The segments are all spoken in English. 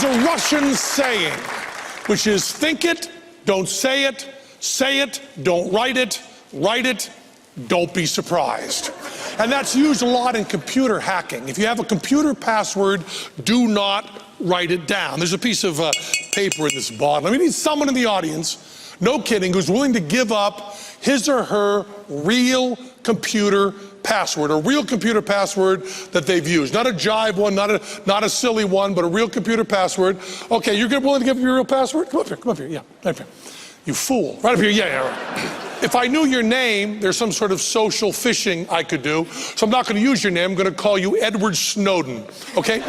There's a Russian saying, which is think it, don't say it, don't write it, don't be surprised. And that's used a lot in computer hacking. If you have a computer password, do not write it down. There's a piece of paper in this bottle. We need someone in the audience, no kidding, who's willing to give up his or her real computer password, a real computer password that they've used. Not a jive one, not a silly one, but a real computer password. Okay, you're willing to give up your real password? Come up here, yeah, right up here. You fool. Right up here, yeah, right. If I knew your name, there's some sort of social phishing I could do. So I'm not going to use your name. I'm going to call you Edward Snowden, okay?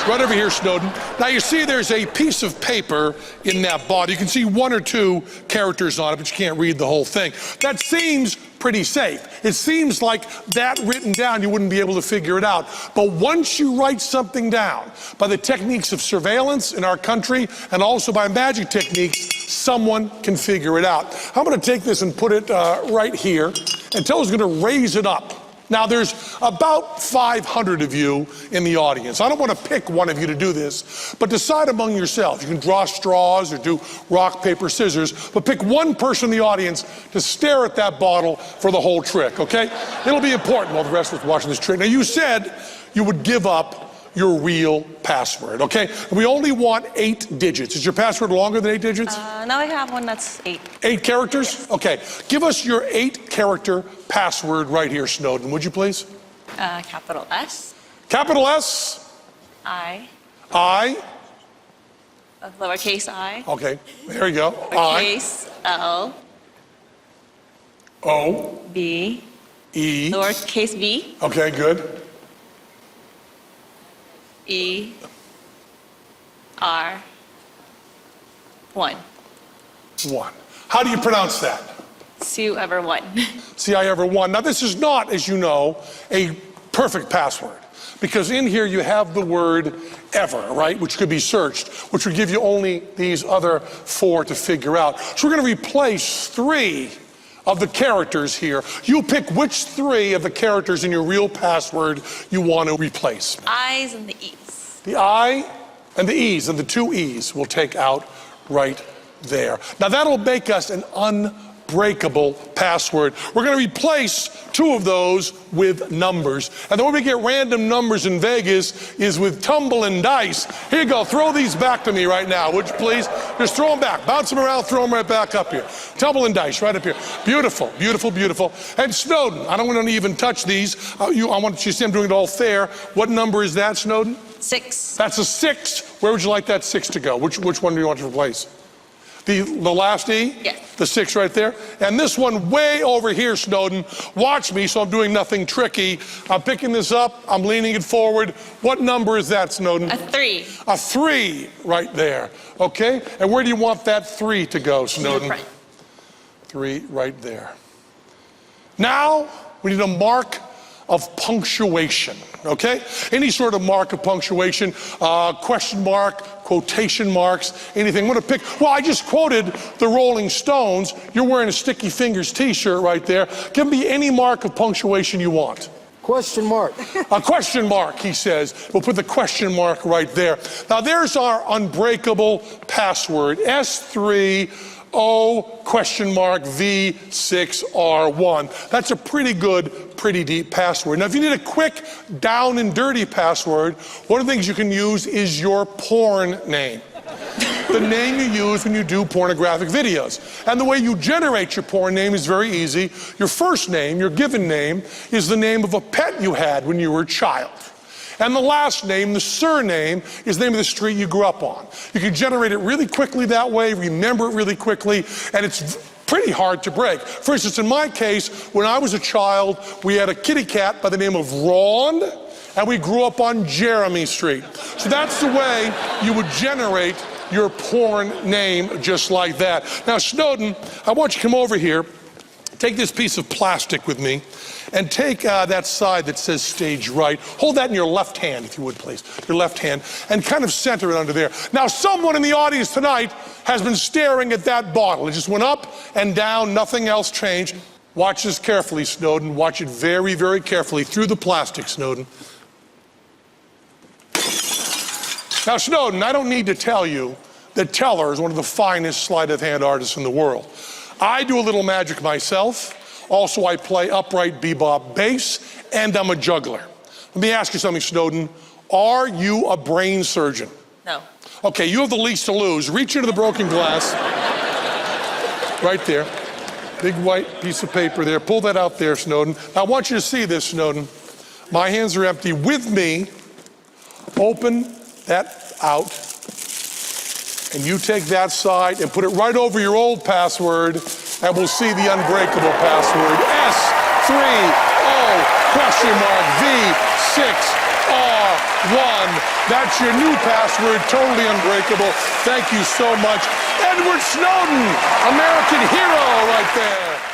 Right over here, Snowden. Now you see there's a piece of paper in that bottle. You can see one or two characters on it, but you can't read the whole thing. That seems pretty safe. It seems like that written down, you wouldn't be able to figure it out. But once you write something down, by the techniques of surveillance in our country and also by magic techniques, someone can figure it out. I'm going to take this and put it right here, and Teller's going to raise it up. Now, there's about 500 of you in the audience. I don't want to pick one of you to do this, but decide among yourselves. You can draw straws or do rock, paper, scissors, but pick one person in the audience to stare at that bottle for the whole trick, okay? It'll be important while the rest of us watching this trick. Now, you said you would give up your real password, okay? We only want 8 digits. Is your password longer than 8 digits? Now I have one that's 8. 8 characters? Yes. Okay. Give us your 8-character password right here, Snowden, would you please? Capital S. Capital S. I. Lowercase I. Okay, there you go. Lowercase L. O. B. E. Lowercase b. Okay, good. E. R. 1. 1. How do you pronounce that? See you ever won. See, I ever won. Now, this is not, as you know, a perfect password, because in here you have the word ever, right, which could be searched, which would give you only these other 4 to figure out. So we're going to replace 3 of the characters here. You pick which 3 of the characters in your real password you want to replace. I's and the E's. The I and the E's, and the 2 E's we'll take out right there. Now that'll make us an unbreakable password. We're going to replace 2 of those with numbers. And the way we get random numbers in Vegas is with tumble and dice. Here you go. Throw these back to me right now, would you please? Just throw them back. Bounce them around, throw them right back up here. Tumble and dice right up here. Beautiful, beautiful, beautiful. And Snowden, I don't want to even touch these. I want you to see I'm doing it all fair. What number is that, Snowden? 6. That's a 6. Where would you like that 6 to go? Which one do you want to replace? The last E? Yes. The 6 right there? And this one way over here, Snowden. Watch me, so I'm doing nothing tricky. I'm picking this up. I'm leaning it forward. What number is that, Snowden? A 3. A 3 right there. Okay? And where do you want that 3 to go, Snowden? Right. 3 right there. Now, we need a mark of punctuation, okay? Any sort of mark of punctuation, question mark, quotation marks, anything. I'm gonna pick, well, I just quoted the Rolling Stones. You're wearing a Sticky Fingers t-shirt right there. Give me any mark of punctuation you want. Question mark. A question mark, he says. We'll put the question mark right there. Now there's our unbreakable password, S3, O question mark V6R1. That's a pretty good, pretty deep password. Now, if you need a quick, down and dirty password, one of the things you can use is your porn name. The name you use when you do pornographic videos. And the way you generate your porn name is very easy. Your first name, your given name, is the name of a pet you had when you were a child. And the last name, the surname, is the name of the street you grew up on. You can generate it really quickly that way, remember it really quickly, and it's pretty hard to break. For instance, in my case, when I was a child, we had a kitty cat by the name of Ron, and we grew up on Jeremy Street. So that's the way you would generate your porn name, just like that. Now, Snowden, I want you to come over here, take this piece of plastic with me, and take that side that says stage right. Hold that in your left hand, if you would, please. Your left hand, and kind of center it under there. Now, someone in the audience tonight has been staring at that bottle. It just went up and down, nothing else changed. Watch this carefully, Snowden. Watch it very, very carefully through the plastic, Snowden. Now, Snowden, I don't need to tell you that Teller is one of the finest sleight of hand artists in the world. I do a little magic myself. Also, I play upright bebop bass, and I'm a juggler. Let me ask you something, Snowden. Are you a brain surgeon? No. Okay, you have the least to lose. Reach into the broken glass. Right there. Big white piece of paper there. Pull that out there, Snowden. I want you to see this, Snowden. My hands are empty. With me, open that out. And you take that side and put it right over your old password, and we'll see the unbreakable password. S3O_V6R1. That's your new password, totally unbreakable. Thank you so much. Edward Snowden, American hero right there.